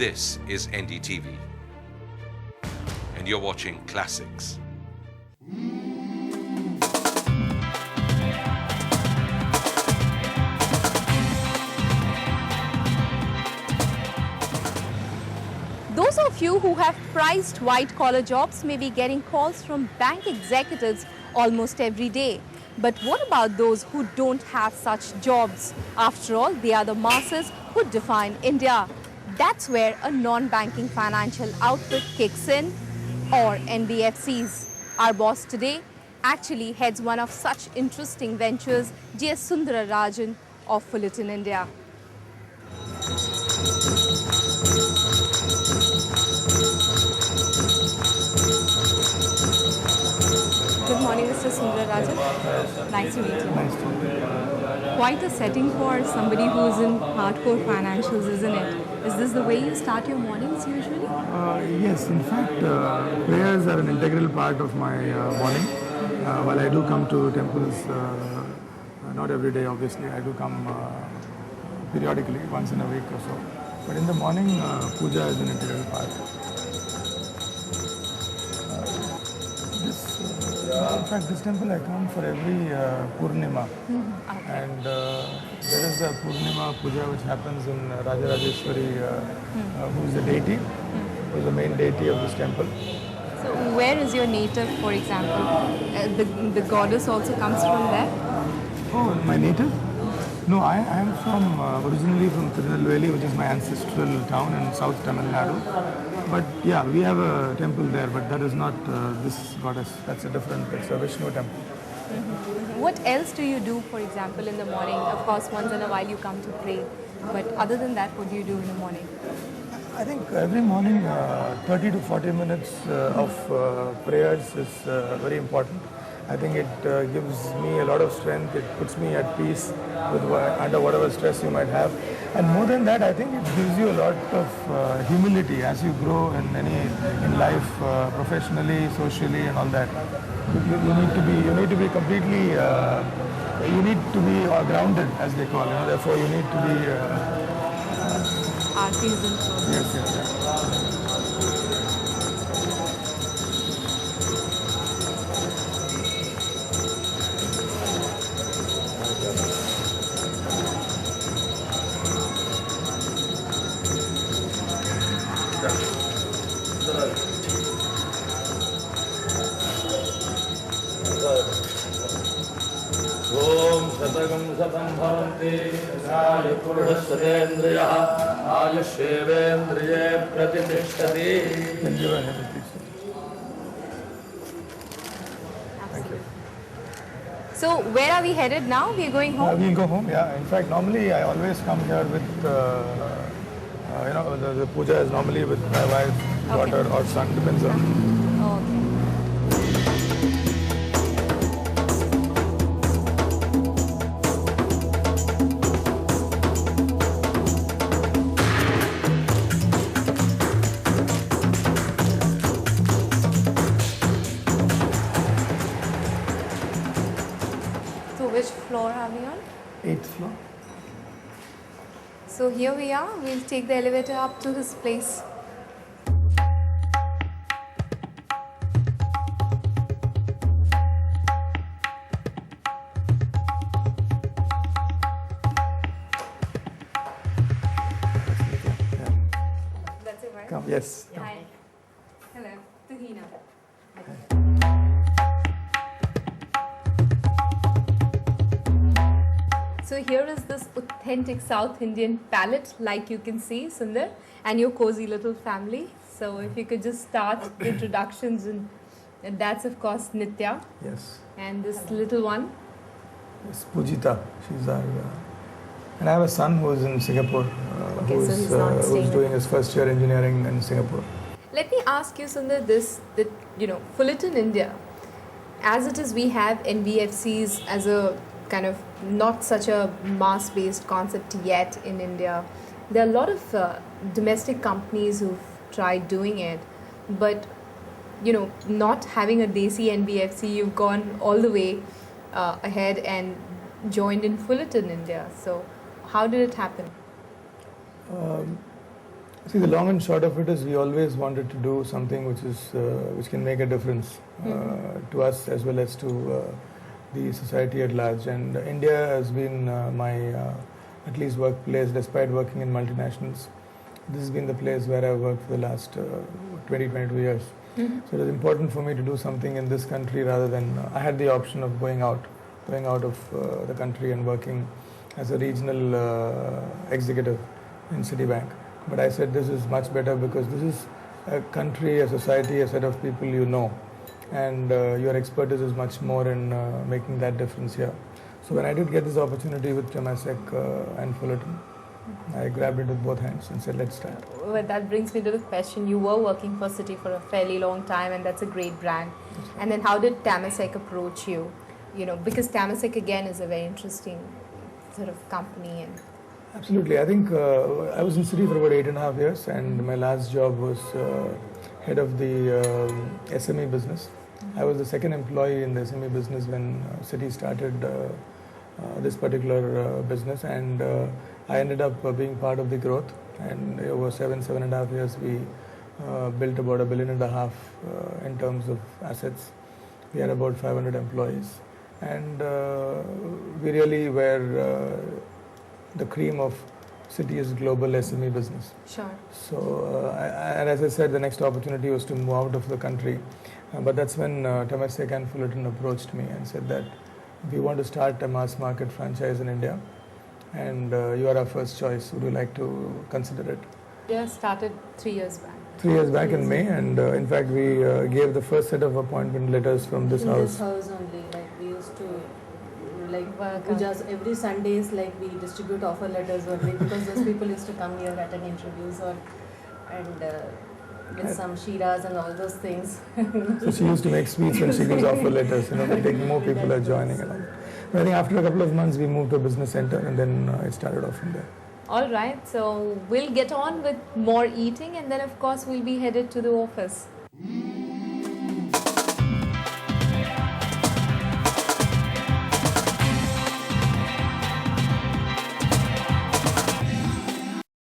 This is NDTV, and you're watching Classics. Those of you who have prized white-collar jobs may be getting calls from bank executives almost every day. But what about those who don't have such jobs? After all, they are the masses who define India. That's where a non-banking financial outfit kicks in, or NBFCs. Our boss today actually heads one of such interesting ventures, G S Sundararajan of Fullerton India. Good morning, Mr. Sundararajan. Nice to meet you. Nice to meet you. Quite a setting for somebody who's in hardcore financials, isn't it? Is this the way you start your mornings usually? Yes, in fact, prayers are an integral part of my morning. While I do come to temples, not every day obviously, I do come periodically, once in a week or so. But in the morning, puja is an integral part. In fact, this temple I come for every Purnima. And there is a Purnima puja which happens in Raja Rajeshwari, who is the deity, who is the main deity of this temple. So where is your native, for example? The goddess also comes from there? Oh, my native? No, I am from originally from Tirunelveli, which is my ancestral town in South Tamil Nadu. But yeah, we have a temple there, but that is not this goddess. That's a different, it's a Vishnu temple. What else do you do, for example, in the morning? Of course, once in a while you come to pray. But other than that, what do you do in the morning? I think every morning 30 to 40 minutes of prayers is very important. I think it gives me a lot of strength. It puts me at peace with under whatever stress you might have. And more than that, I think it gives you a lot of humility as you grow in life, professionally, socially, and all that. You need to be completely. You need to be grounded, as they call it. Therefore, you need to be. Artisan. Yes. Om Satagam Satam Bhavanti Sari Purusharendriya Ayushevendriye Pratitishthati. Thank you very much. Thank you. So where are we headed now? We're going home? We go home, yeah. In fact, normally I always come here with, the puja is normally with my wife, daughter or son, depends on. Okay. So which floor are we on? 8th floor. So here we are. We'll take the elevator up to his place. That's it, right? Come, yes. Come. Hi. Hello. Tuhina. So here is this authentic South Indian palette, like you can see, Sundar, and your cozy little family. So if you could just start the introductions, and that's of course Nitya. Yes. And this little one. Yes, Pujita. She's our. And I have a son who is in Singapore, who's doing his first year engineering in Singapore. Let me ask you, Sundar, that Fullerton India, as it is, we have NBFCs as a kind of not such a mass-based concept yet in India. There are a lot of domestic companies who've tried doing it, but not having a Desi NBFC, you've gone all the way ahead and joined in Fullerton India. So how did it happen? See, the long and short of it is we always wanted to do something which can make a difference to us as well as to the society at large. And India has been my at least workplace, despite working in multinationals. This has been the place where I've worked for the last 22 years. So it was important for me to do something in this country rather than I had the option of going out of the country and working as a regional executive in Citibank. But I said this is much better because this is a country, a society, a set of people you know, and your expertise is much more in making that difference here. So when I did get this opportunity with Temasek and Fullerton, I grabbed it with both hands and said, let's start. Well, that brings me to the question. You were working for Citi for a fairly long time, and that's a great brand. And then how did Temasek approach you? You know, because Temasek again is a very interesting sort of company. And Absolutely. I think I was in Citi for about 8.5 years, and my last job was head of the SME business. I was the second employee in the SME business when Citi started this particular business, and I ended up being part of the growth. And over 7.5 years, we built about $1.5 billion in terms of assets. We had about 500 employees, and we really were the cream of Citi's global SME business. sure. So, and as I said, the next opportunity was to move out of the country. But that's when Temasek and Fullerton approached me and said that we want to start a mass market franchise in India, and you are our first choice. Would you like to consider it? Yeah, started 3 years back. 3 years back in May, and in fact, we gave the first set of appointment letters from this in house. this house only, like we used to, like Work we on- just every Sundays, like we distribute offer letters only because those people used to come here at an interviews or and with some shiras and all those things. So she used to make sweets when she gives offer letters. They take more people are joining and all. But I think after a couple of months, we moved to a business center, and then it started off from there. All right, so we'll get on with more eating, and then of course we'll be headed to the office.